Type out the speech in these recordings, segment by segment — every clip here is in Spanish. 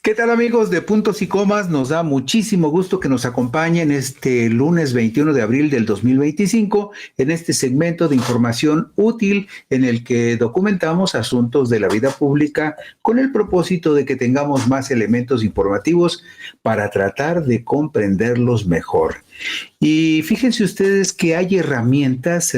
¿Qué tal, amigos de Puntos y Comas? Nos da muchísimo gusto que nos acompañen este lunes 21 de abril del 2025 en este segmento de información útil en el que documentamos asuntos de la vida pública con el propósito de que tengamos más elementos informativos para tratar de comprenderlos mejor. Y fíjense ustedes que hay herramientas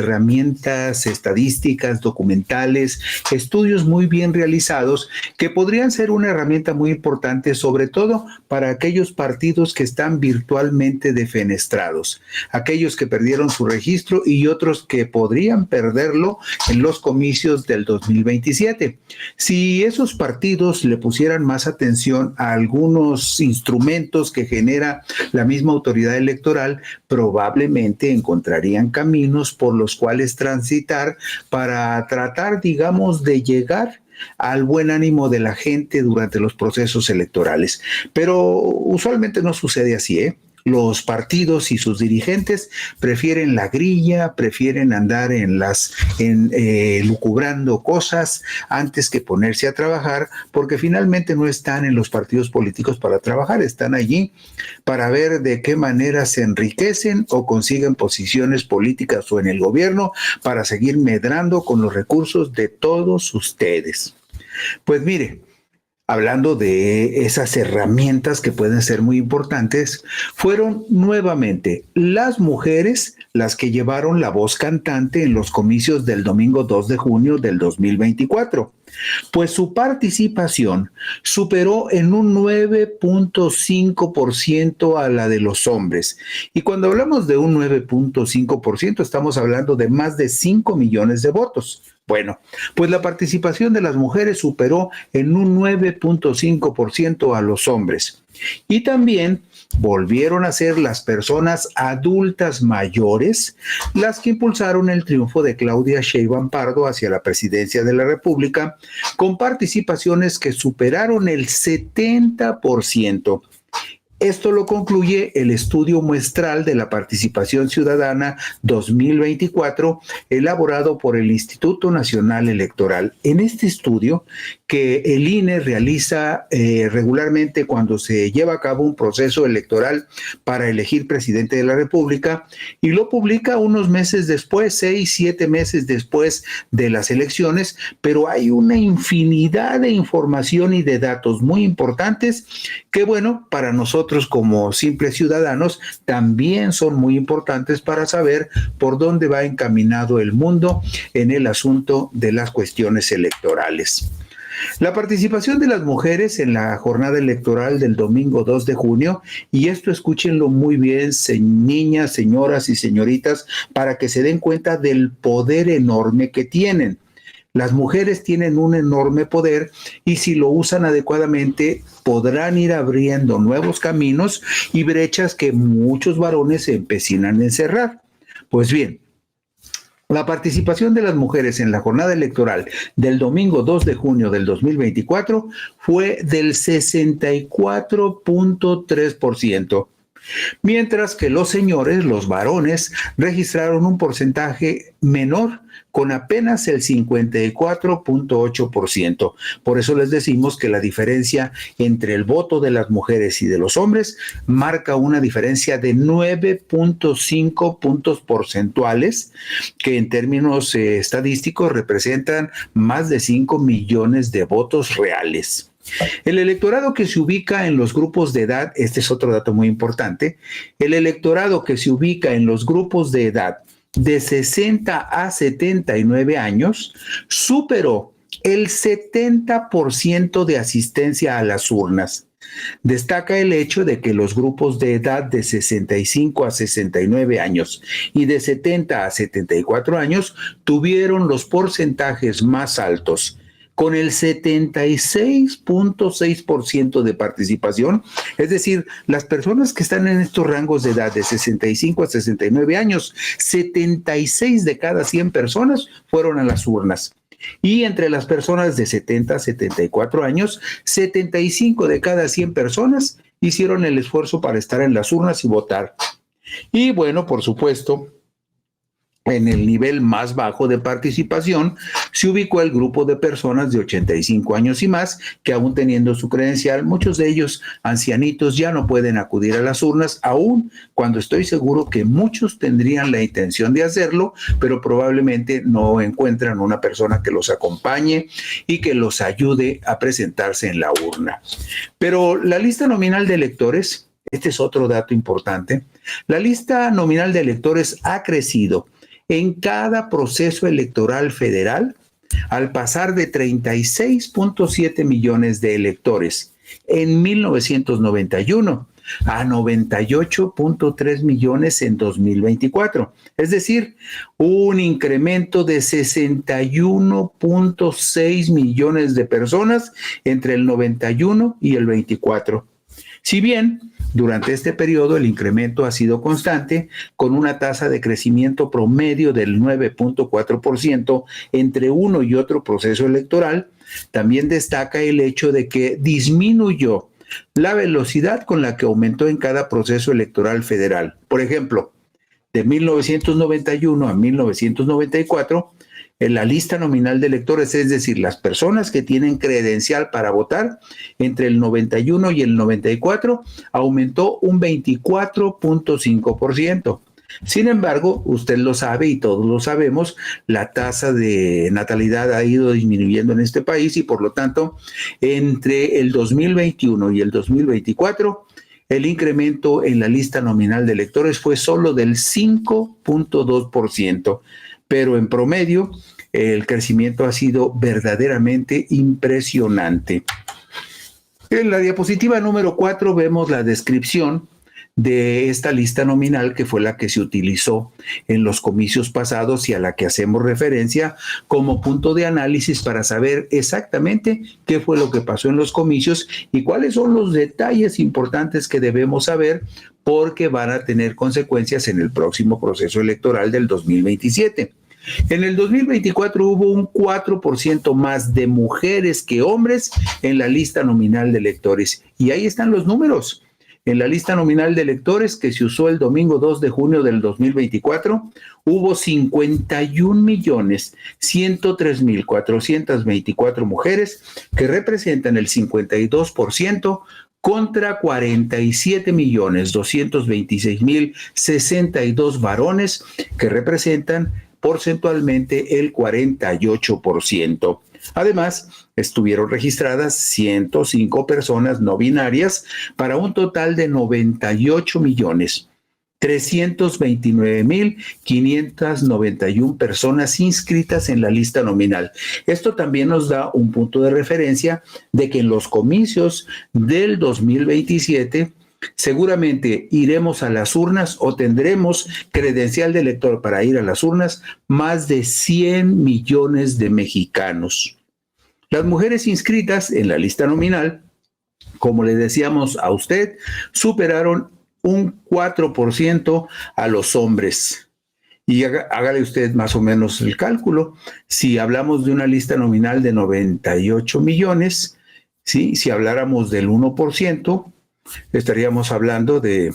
estadísticas, documentales, estudios muy bien realizados que podrían ser una herramienta muy importante, sobre todo para aquellos partidos que están virtualmente defenestrados, aquellos que perdieron su registro y otros que podrían perderlo en los comicios del 2027. Si esos partidos le pusieran más atención a algunos instrumentos que genera la misma autoridad electoral, probablemente encontrarían caminos por los cuales transitar para tratar, digamos, de llegar al buen ánimo de la gente durante los procesos electorales. Pero usualmente no sucede así, ¿eh? Los partidos y sus dirigentes prefieren la grilla, prefieren andar lucubrando cosas antes que ponerse a trabajar, porque finalmente no están en los partidos políticos para trabajar, están allí para ver de qué manera se enriquecen o consiguen posiciones políticas o en el gobierno para seguir medrando con los recursos de todos ustedes. Pues mire, hablando de esas herramientas que pueden ser muy importantes, fueron nuevamente las mujeres las que llevaron la voz cantante en los comicios del domingo 2 de junio del 2024, pues su participación superó en un 9.5% a la de los hombres. Y cuando hablamos de un 9.5%, estamos hablando de más de 5 millones de votos. Bueno, pues la participación de las mujeres superó en un 9.5% a los hombres. Y también volvieron a ser las personas adultas mayores las que impulsaron el triunfo de Claudia Sheinbaum Pardo hacia la presidencia de la República, con participaciones que superaron el 70%. Esto lo concluye el estudio muestral de la participación ciudadana 2024, elaborado por el Instituto Nacional Electoral. En este estudio, que el INE realiza regularmente cuando se lleva a cabo un proceso electoral para elegir presidente de la República, y lo publica unos meses después, 6-7 meses después de las elecciones, pero hay una infinidad de información y de datos muy importantes que, bueno, para nosotros como simples ciudadanos también son muy importantes para saber por dónde va encaminado el mundo en el asunto de las cuestiones electorales. La participación de las mujeres en la jornada electoral del domingo 2 de junio, y esto escúchenlo muy bien, niñas, señoras y señoritas, para que se den cuenta del poder enorme que tienen. Las mujeres tienen un enorme poder y si lo usan adecuadamente podrán ir abriendo nuevos caminos y brechas que muchos varones se empecinan en cerrar. Pues bien, la participación de las mujeres en la jornada electoral del domingo 2 de junio del 2024 fue del 64.3%. Mientras que los señores, los varones, registraron un porcentaje menor con apenas el 54.8%. Por eso les decimos que la diferencia entre el voto de las mujeres y de los hombres marca una diferencia de 9.5 puntos porcentuales, que en términos estadísticos representan más de 5 millones de votos reales. El electorado que se ubica en los grupos de edad, este es otro dato muy importante, el electorado que se ubica en los grupos de edad de 60 a 79 años superó el 70% de asistencia a las urnas. Destaca el hecho de que los grupos de edad de 65 a 69 años y de 70 a 74 años tuvieron los porcentajes más altos, con el 76.6% de participación, es decir, las personas que están en estos rangos de edad de 65 a 69 años, 76 de cada 100 personas fueron a las urnas. Y entre las personas de 70 a 74 años, 75 de cada 100 personas hicieron el esfuerzo para estar en las urnas y votar. Y bueno, por supuesto, En el nivel más bajo de participación se ubicó el grupo de personas de 85 años y más que aún teniendo su credencial, muchos de ellos ancianitos ya no pueden acudir a las urnas, aún cuando estoy seguro que muchos tendrían la intención de hacerlo, pero probablemente no encuentran una persona que los acompañe y que los ayude a presentarse en la urna. Pero la lista nominal de electores, este es otro dato importante, la lista nominal de electores ha crecido en cada proceso electoral federal, al pasar de 36.7 millones de electores en 1991 a 98.3 millones en 2024. Es decir, un incremento de 61.6 millones de personas entre el 91 y el 24. Si bien durante este periodo el incremento ha sido constante, con una tasa de crecimiento promedio del 9.4% entre uno y otro proceso electoral, también destaca el hecho de que disminuyó la velocidad con la que aumentó en cada proceso electoral federal. Por ejemplo, de 1991 a 1994, en la lista nominal de electores, es decir, las personas que tienen credencial para votar, entre el 91 y el 94, aumentó un 24.5%. Sin embargo, usted lo sabe y todos lo sabemos, la tasa de natalidad ha ido disminuyendo en este país y por lo tanto, entre el 2021 y el 2024, el incremento en la lista nominal de electores fue solo del 5.2%, pero en promedio el crecimiento ha sido verdaderamente impresionante. En la diapositiva número 4 vemos la descripción de esta lista nominal que fue la que se utilizó en los comicios pasados y a la que hacemos referencia como punto de análisis para saber exactamente qué fue lo que pasó en los comicios y cuáles son los detalles importantes que debemos saber porque van a tener consecuencias en el próximo proceso electoral del 2027. En el 2024 hubo un 4% más de mujeres que hombres en la lista nominal de electores y ahí están los números. En la lista nominal de electores que se usó el domingo 2 de junio del 2024, hubo 51.103.424 mujeres que representan el 52% contra 47.226.062 varones que representan porcentualmente el 48%. Además, estuvieron registradas 105 personas no binarias para un total de 98.329.591 personas inscritas en la lista nominal. Esto también nos da un punto de referencia de que en los comicios del 2027 seguramente iremos a las urnas o tendremos credencial de elector para ir a las urnas más de 100 millones de mexicanos. Las mujeres inscritas en la lista nominal, como le decíamos a usted, superaron un 4% a los hombres. Y hágale usted más o menos el cálculo. Si hablamos de una lista nominal de 98 millones, ¿sí? Si habláramos del 1%, estaríamos hablando de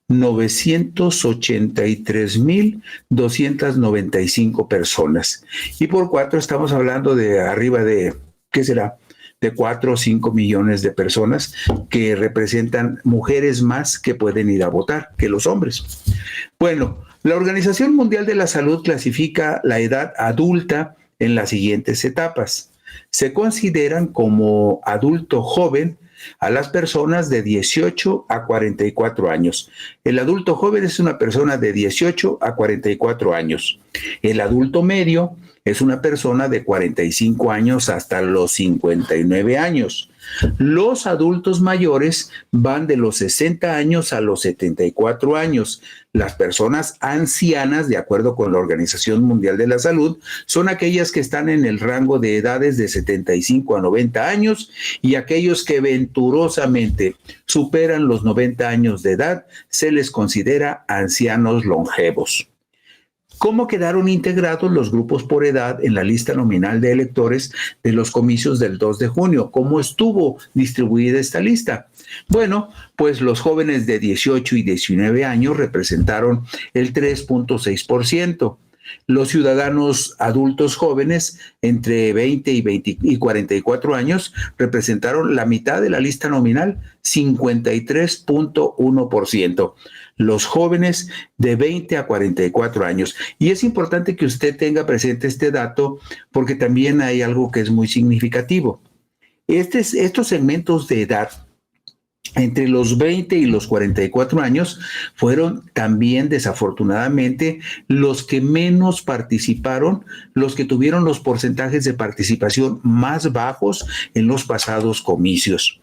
983.295 personas. Y por 4 estamos hablando de arriba de, ¿qué será? De 4 o 5 millones de personas que representan mujeres más que pueden ir a votar que los hombres. Bueno, la Organización Mundial de la Salud clasifica la edad adulta en las siguientes etapas. Se consideran como adulto joven a las personas de 18 a 44 años. El adulto joven es una persona de 18 a 44 años. El adulto medio es una persona de 45 años hasta los 59 años. Los adultos mayores van de los 60 años a los 74 años. Las personas ancianas, de acuerdo con la Organización Mundial de la Salud, son aquellas que están en el rango de edades de 75 a 90 años y aquellos que venturosamente superan los 90 años de edad se les considera ancianos longevos. ¿Cómo quedaron integrados los grupos por edad en la lista nominal de electores de los comicios del 2 de junio? ¿Cómo estuvo distribuida esta lista? Bueno, pues los jóvenes de 18 y 19 años representaron el 3.6%. Los ciudadanos adultos jóvenes entre 20 y 44 años representaron la mitad de la lista nominal, 53.1%. Los jóvenes de 20 a 44 años. Y es importante que usted tenga presente este dato porque también hay algo que es muy significativo. Estos segmentos de edad entre los 20 y los 44 años fueron también desafortunadamente los que menos participaron, los que tuvieron los porcentajes de participación más bajos en los pasados comicios.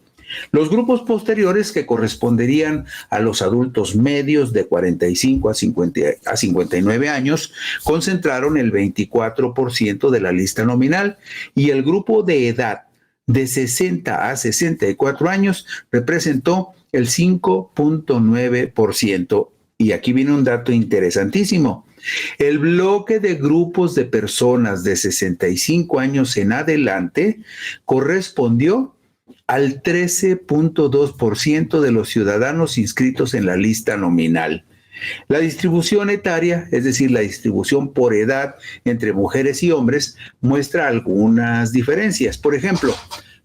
Los grupos posteriores, que corresponderían a los adultos medios de 45 a 59 años, concentraron el 24% de la lista nominal, y el grupo de edad de 60 a 64 años representó el 5.9%. Y aquí viene un dato interesantísimo. El bloque de grupos de personas de 65 años en adelante correspondió al 13.2% de los ciudadanos inscritos en la lista nominal. La distribución etaria, es decir, la distribución por edad entre mujeres y hombres, muestra algunas diferencias. Por ejemplo,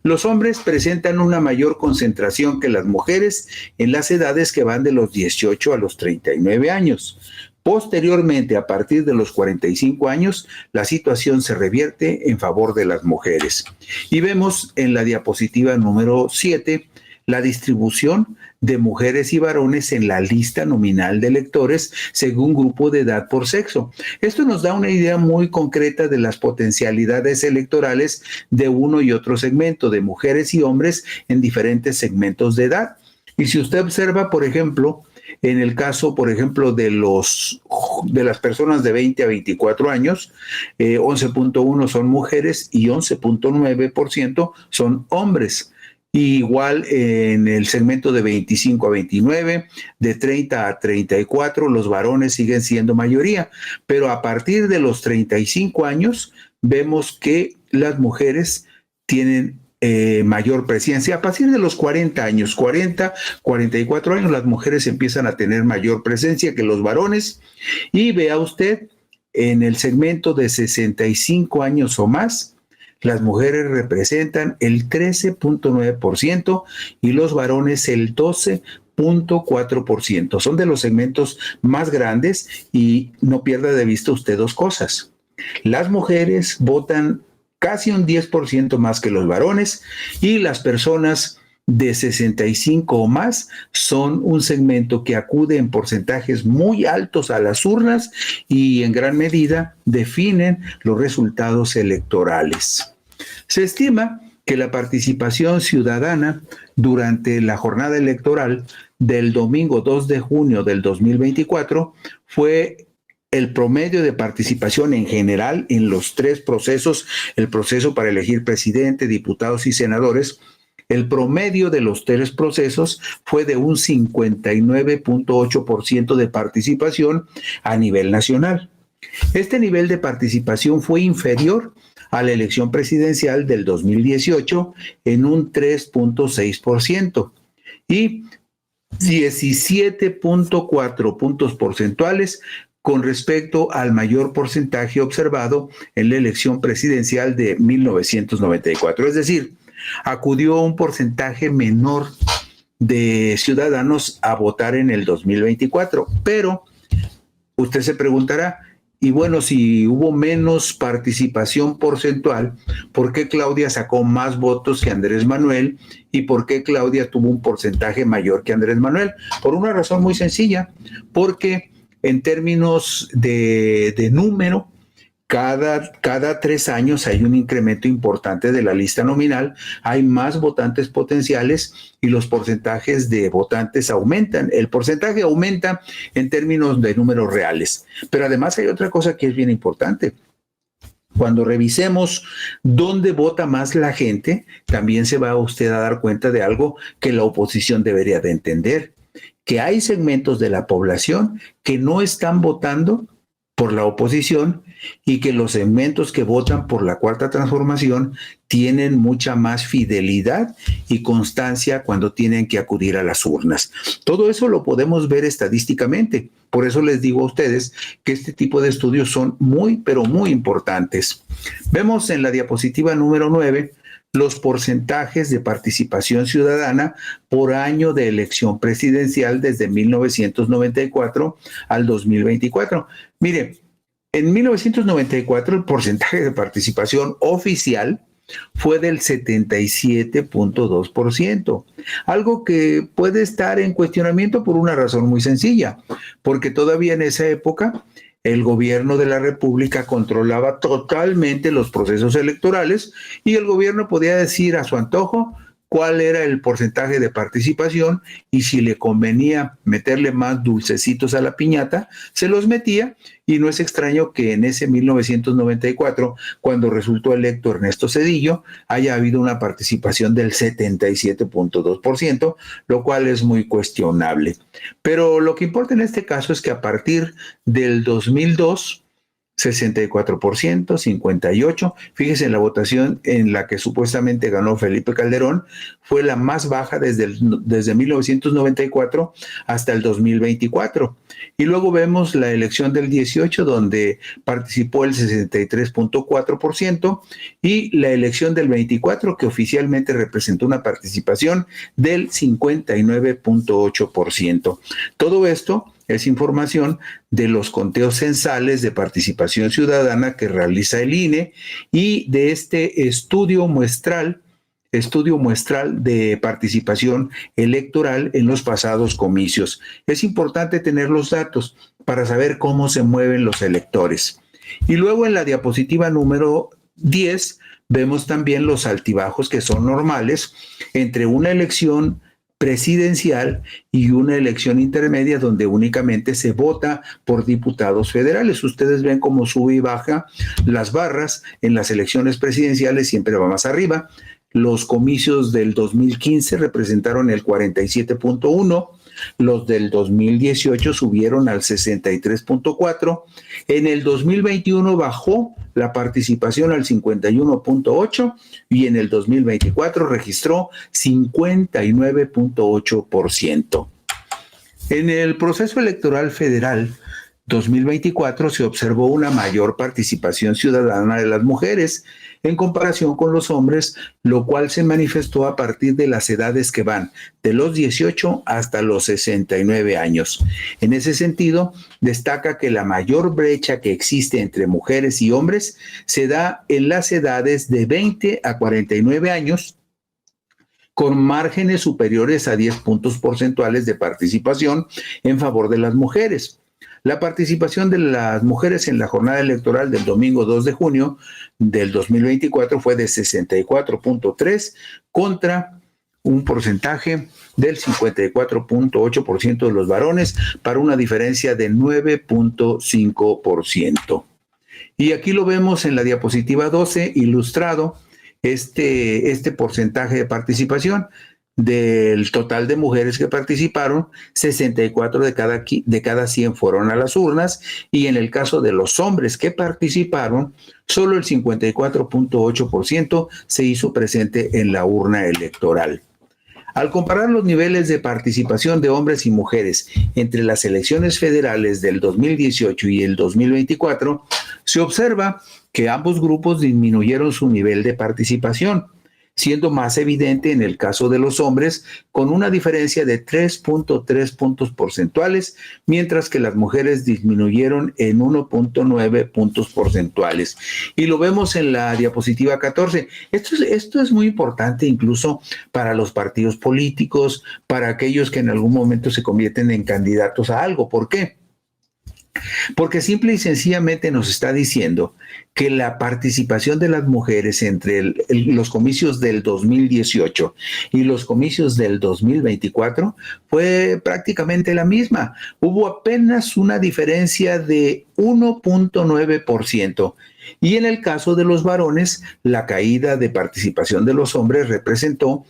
los hombres presentan una mayor concentración que las mujeres en las edades que van de los 18 a los 39 años. Posteriormente, a partir de los 45 años, la situación se revierte en favor de las mujeres. Y vemos en la diapositiva número 7 la distribución de mujeres y varones en la lista nominal de electores según grupo de edad por sexo. Esto nos da una idea muy concreta de las potencialidades electorales de uno y otro segmento, de mujeres y hombres en diferentes segmentos de edad. Y si usted observa, por ejemplo, en el caso, por ejemplo, de las personas de 20 a 24 años, 11.1 son mujeres y 11.9% son hombres. Y igual en el segmento de 25 a 29, de 30 a 34, los varones siguen siendo mayoría, pero a partir de los 35 años vemos que las mujeres tienen mayor presencia. A partir de los 40 años, 40, 44 años, las mujeres empiezan a tener mayor presencia que los varones. Y vea usted, en el segmento de 65 años o más, las mujeres representan el 13.9% y los varones el 12.4%. Son de los segmentos más grandes, y no pierda de vista usted dos cosas. Las mujeres votan casi un 10% más que los varones, y las personas de 65 o más son un segmento que acude en porcentajes muy altos a las urnas y en gran medida definen los resultados electorales. Se estima que la participación ciudadana durante la jornada electoral del domingo 2 de junio del 2024 fue el promedio de participación en general en los tres procesos, el proceso para elegir presidente, diputados y senadores. El promedio de los tres procesos fue de un 59.8% de participación a nivel nacional. Este nivel de participación fue inferior a la elección presidencial del 2018 en un 3.6% y 17.4 puntos porcentuales con respecto al mayor porcentaje observado en la elección presidencial de 1994. Es decir, acudió un porcentaje menor de ciudadanos a votar en el 2024. Pero usted se preguntará, y bueno, si hubo menos participación porcentual, ¿por qué Claudia sacó más votos que Andrés Manuel? ¿Y por qué Claudia tuvo un porcentaje mayor que Andrés Manuel? Por una razón muy sencilla, porque en términos de número, cada 3 años hay un incremento importante de la lista nominal, hay más votantes potenciales y los porcentajes de votantes aumentan. El porcentaje aumenta en términos de números reales, pero además hay otra cosa que es bien importante. Cuando revisemos dónde vota más la gente, también se va usted a dar cuenta de algo que la oposición debería de entender, que hay segmentos de la población que no están votando por la oposición y que los segmentos que votan por la Cuarta Transformación tienen mucha más fidelidad y constancia cuando tienen que acudir a las urnas. Todo eso lo podemos ver estadísticamente. Por eso les digo a ustedes que este tipo de estudios son muy, pero muy importantes. Vemos en la diapositiva número 9 los porcentajes de participación ciudadana por año de elección presidencial desde 1994 al 2024. Mire, en 1994 el porcentaje de participación oficial fue del 77.2%, algo que puede estar en cuestionamiento por una razón muy sencilla, porque todavía en esa época el gobierno de la República controlaba totalmente los procesos electorales y el gobierno podía decir a su antojo cuál era el porcentaje de participación y si le convenía meterle más dulcecitos a la piñata, se los metía, y no es extraño que en ese 1994, cuando resultó electo Ernesto Zedillo, haya habido una participación del 77.2%, lo cual es muy cuestionable. Pero lo que importa en este caso es que a partir del 2002, 64%, 58%. Fíjese, la votación en la que supuestamente ganó Felipe Calderón fue la más baja desde 1994 hasta el 2024. Y luego vemos la elección del 18, donde participó el 63.4%, y la elección del 24, que oficialmente representó una participación del 59.8%. Todo esto es información de los conteos censales de participación ciudadana que realiza el INE y de este estudio muestral de participación electoral en los pasados comicios. Es importante tener los datos para saber cómo se mueven los electores. Y luego en la diapositiva número 10 vemos también los altibajos que son normales entre una elección presidencial y una elección intermedia donde únicamente se vota por diputados federales. Ustedes ven cómo sube y baja las barras. En las elecciones presidenciales siempre va más arriba. Los comicios del 2015 representaron el 47.1%, los del 2018 subieron al 63.4%, en el 2021 bajó la participación al 51.8% y en el 2024 registró 59.8%. En el proceso electoral federal 2024 se observó una mayor participación ciudadana de las mujeres en comparación con los hombres, lo cual se manifestó a partir de las edades que van de los 18 hasta los 69 años. En ese sentido, destaca que la mayor brecha que existe entre mujeres y hombres se da en las edades de 20 a 49 años, con márgenes superiores a 10 puntos porcentuales de participación en favor de las mujeres. La participación de las mujeres en la jornada electoral del domingo 2 de junio del 2024 fue de 64.3% contra un porcentaje del 54.8% de los varones, para una diferencia de 9.5%. Y aquí lo vemos en la diapositiva 12 ilustrado este porcentaje de participación. Del total de mujeres que participaron, 64 de cada 100 fueron a las urnas, y en el caso de los hombres que participaron, solo el 54.8% se hizo presente en la urna electoral. Al comparar los niveles de participación de hombres y mujeres entre las elecciones federales del 2018 y el 2024, se observa que ambos grupos disminuyeron su nivel de participación, siendo más evidente en el caso de los hombres, con una diferencia de 3.3 puntos porcentuales, mientras que las mujeres disminuyeron en 1.9 puntos porcentuales. Y lo vemos en la diapositiva 14. Esto es muy importante incluso para los partidos políticos, para aquellos que en algún momento se convierten en candidatos a algo. ¿Por qué? Porque simple y sencillamente nos está diciendo que la participación de las mujeres entre los comicios del 2018 y los comicios del 2024 fue prácticamente la misma. Hubo apenas una diferencia de 1.9%. Y en el caso de los varones, la caída de participación de los hombres representó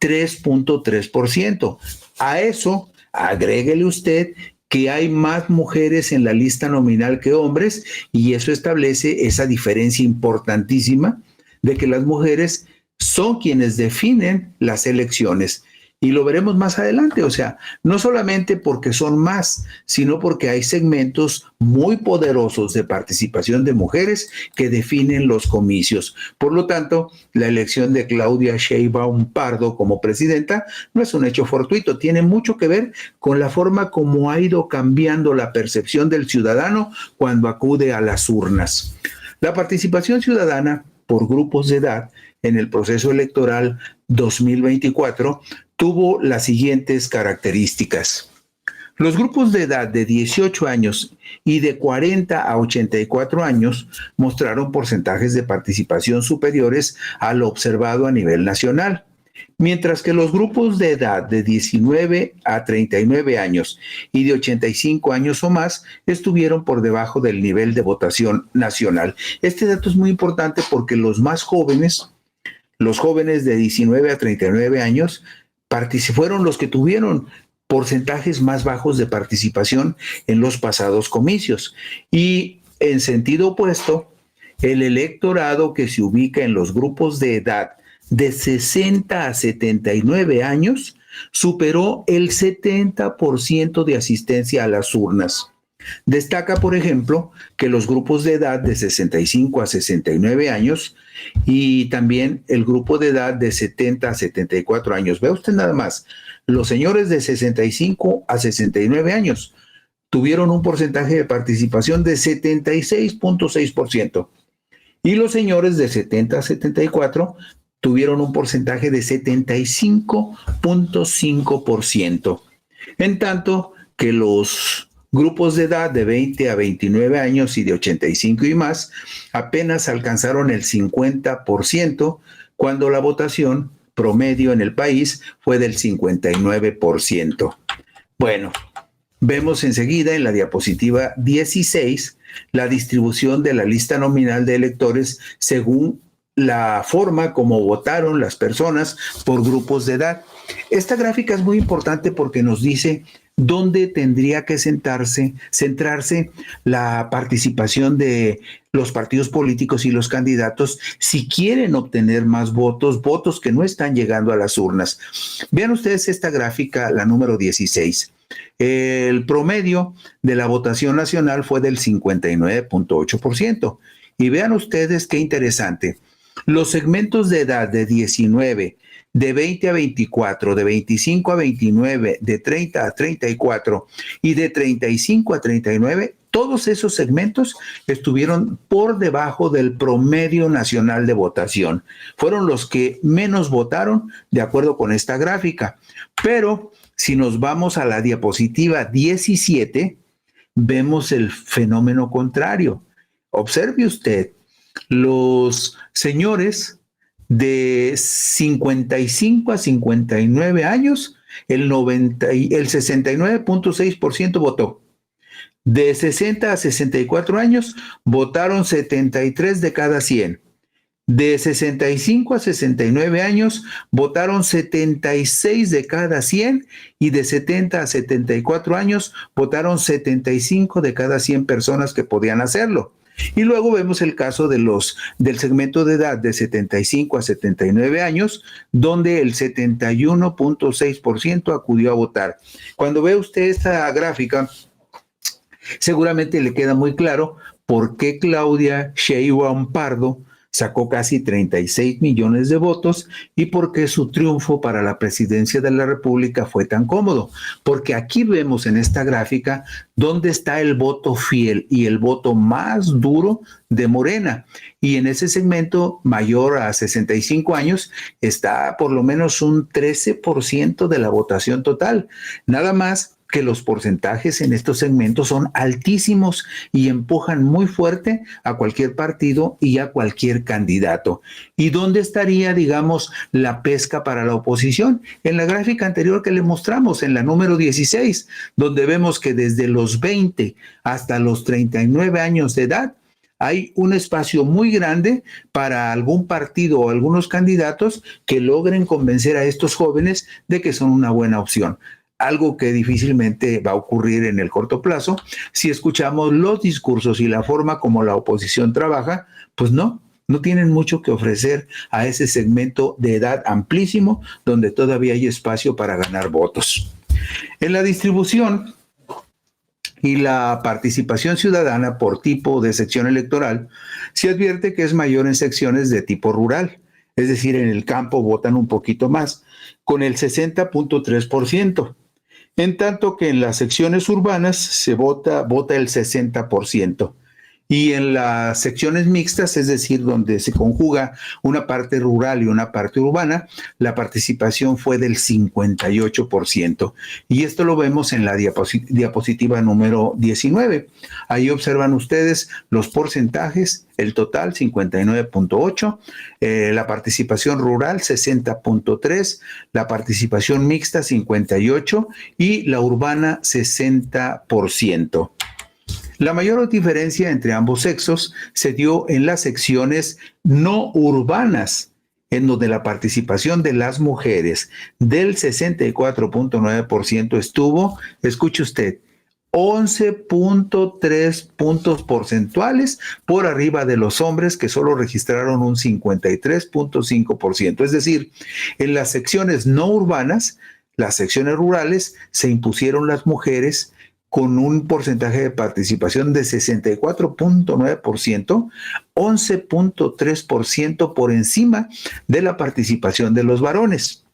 3.3%. A eso agréguele usted que hay más mujeres en la lista nominal que hombres, y eso establece esa diferencia importantísima de que las mujeres son quienes definen las elecciones. Y lo veremos más adelante, o sea, no solamente porque son más, sino porque hay segmentos muy poderosos de participación de mujeres que definen los comicios. Por lo tanto, la elección de Claudia Sheinbaum Pardo como presidenta no es un hecho fortuito, tiene mucho que ver con la forma como ha ido cambiando la percepción del ciudadano cuando acude a las urnas. La participación ciudadana por grupos de edad en el proceso electoral 2024 tuvo las siguientes características. Los grupos de edad de 18 años y de 40 a 84 años mostraron porcentajes de participación superiores a lo observado a nivel nacional, mientras que los grupos de edad de 19 a 39 años y de 85 años o más estuvieron por debajo del nivel de votación nacional. Este dato es muy importante porque los más jóvenes, los jóvenes de 19 a 39 años, fueron los que tuvieron porcentajes más bajos de participación en los pasados comicios. Y en sentido opuesto, el electorado que se ubica en los grupos de edad de 60 a 79 años superó el 70% de asistencia a las urnas. Destaca, por ejemplo, que los grupos de edad de 65 a 69 años y también el grupo de edad de 70 a 74 años. Vea usted nada más, los señores de 65 a 69 años tuvieron un porcentaje de participación de 76.6% y los señores de 70 a 74 tuvieron un porcentaje de 75.5%. En tanto que los grupos de edad de 20 a 29 años y de 85 y más apenas alcanzaron el 50%, cuando la votación promedio en el país fue del 59%. Bueno, vemos enseguida en la diapositiva 16 la distribución de la lista nominal de electores según la forma como votaron las personas por grupos de edad. Esta gráfica es muy importante porque nos dice dónde tendría que centrarse la participación de los partidos políticos y los candidatos si quieren obtener más votos, votos que no están llegando a las urnas. Vean ustedes esta gráfica, la número 16. El promedio de la votación nacional fue del 59.8%. Y vean ustedes qué interesante. Los segmentos de edad de 19, de 20 a 24, de 25 a 29, de 30 a 34 y de 35 a 39, todos esos segmentos estuvieron por debajo del promedio nacional de votación. Fueron los que menos votaron de acuerdo con esta gráfica. Pero si nos vamos a la diapositiva 17, vemos el fenómeno contrario. Observe usted, los señores de 55 a 59 años, el 69.6% votó. De 60 a 64 años, votaron 73 de cada 100. De 65 a 69 años, votaron 76 de cada 100 y de 70 a 74 años, votaron 75 de cada 100 personas que podían hacerlo. Y luego vemos el caso del segmento de edad de 75 a 79 años, donde el 71.6% acudió a votar. Cuando ve usted esta gráfica, seguramente le queda muy claro por qué Claudia Sheinbaum Pardo sacó casi 36 millones de votos y por qué su triunfo para la presidencia de la República fue tan cómodo. Porque aquí vemos en esta gráfica dónde está el voto fiel y el voto más duro de Morena. Y en ese segmento mayor a 65 años está por lo menos un 13% de la votación total. Nada más que los porcentajes en estos segmentos son altísimos y empujan muy fuerte a cualquier partido y a cualquier candidato. ¿Y dónde estaría, digamos, la pesca para la oposición? En la gráfica anterior que le mostramos, en la número 16, donde vemos que desde los 20 hasta los 39 años de edad, hay un espacio muy grande para algún partido o algunos candidatos que logren convencer a estos jóvenes de que son una buena opción. algo que difícilmente va a ocurrir en el corto plazo si escuchamos los discursos y la forma como la oposición trabaja. Pues no tienen mucho que ofrecer a ese segmento de edad amplísimo donde todavía hay espacio para ganar votos. En la distribución y la participación ciudadana por tipo de sección electoral, se advierte que es mayor en secciones de tipo rural, es decir, en el campo votan un poquito más, con el 60.3%, en tanto que en las secciones urbanas se vota el 60%. Y en las secciones mixtas, es decir, donde se conjuga una parte rural y una parte urbana, la participación fue del 58%. Y esto lo vemos en la diapositiva número 19. Ahí observan ustedes los porcentajes, el total 59.8, la participación rural 60.3, la participación mixta 58 y la urbana 60%. La mayor diferencia entre ambos sexos se dio en las secciones no urbanas, en donde la participación de las mujeres del 64.9% estuvo, escuche usted, 11.3 puntos porcentuales por arriba de los hombres, que solo registraron un 53.5%. Es decir, en las secciones no urbanas, las secciones rurales, se impusieron las mujeres con un porcentaje de participación de 64.9%, 11.3% por encima de la participación de los varones.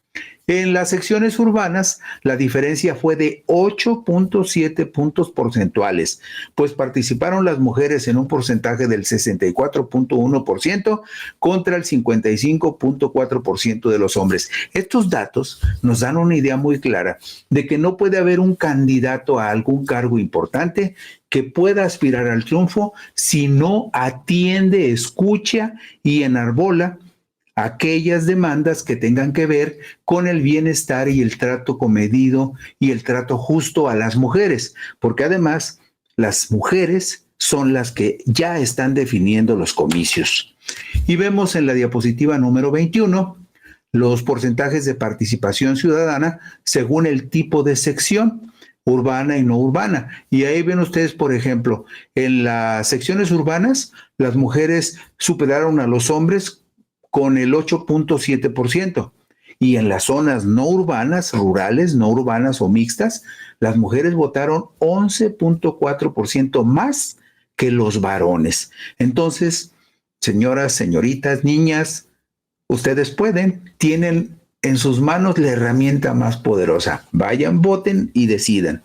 En las secciones urbanas, la diferencia fue de 8.7 puntos porcentuales, pues participaron las mujeres en un porcentaje del 64.1% contra el 55.4% de los hombres. Estos datos nos dan una idea muy clara de que no puede haber un candidato a algún cargo importante que pueda aspirar al triunfo si no atiende, escucha y enarbola aquellas demandas que tengan que ver con el bienestar y el trato comedido y el trato justo a las mujeres, porque además las mujeres son las que ya están definiendo los comicios. Y vemos en la diapositiva número 21 los porcentajes de participación ciudadana según el tipo de sección, urbana y no urbana. Y ahí ven ustedes, por ejemplo, en las secciones urbanas, las mujeres superaron a los hombres con el 8.7%. Y en las zonas no urbanas, rurales, no urbanas o mixtas, las mujeres votaron 11.4% más que los varones. Entonces, señoras, señoritas, niñas, ustedes tienen en sus manos la herramienta más poderosa. Vayan, voten y decidan.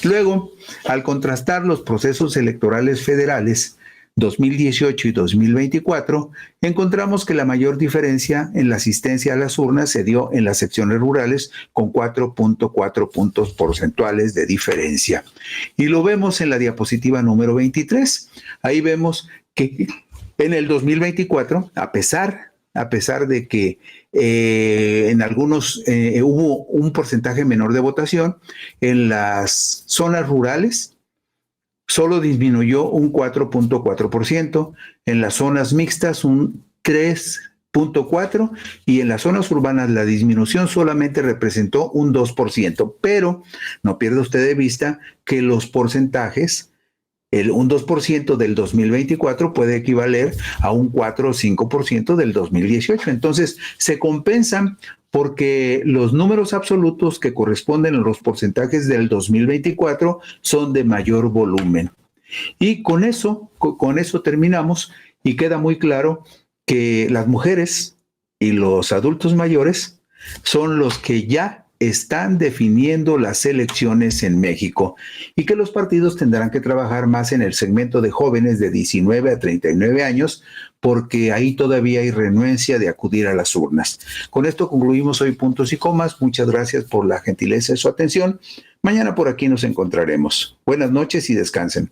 Luego, al contrastar los procesos electorales federales 2018 y 2024, encontramos que la mayor diferencia en la asistencia a las urnas se dio en las secciones rurales con 4.4 puntos porcentuales de diferencia. Y lo vemos en la diapositiva número 23. Ahí vemos que en el 2024, a pesar de que en algunos hubo un porcentaje menor de votación, en las zonas rurales solo disminuyó un 4.4%, en las zonas mixtas un 3.4% y en las zonas urbanas la disminución solamente representó un 2%, pero no pierda usted de vista que los porcentajes, un 2% del 2024 puede equivaler a un 4 o 5% del 2018. Entonces, se compensan porque los números absolutos que corresponden a los porcentajes del 2024 son de mayor volumen. Y con eso terminamos y queda muy claro que las mujeres y los adultos mayores son los que ya están definiendo las elecciones en México y que los partidos tendrán que trabajar más en el segmento de jóvenes de 19 a 39 años porque ahí todavía hay renuencia de acudir a las urnas. Con esto concluimos hoy Puntos y Comas. Muchas gracias por la gentileza de su atención. Mañana por aquí nos encontraremos. Buenas noches y descansen.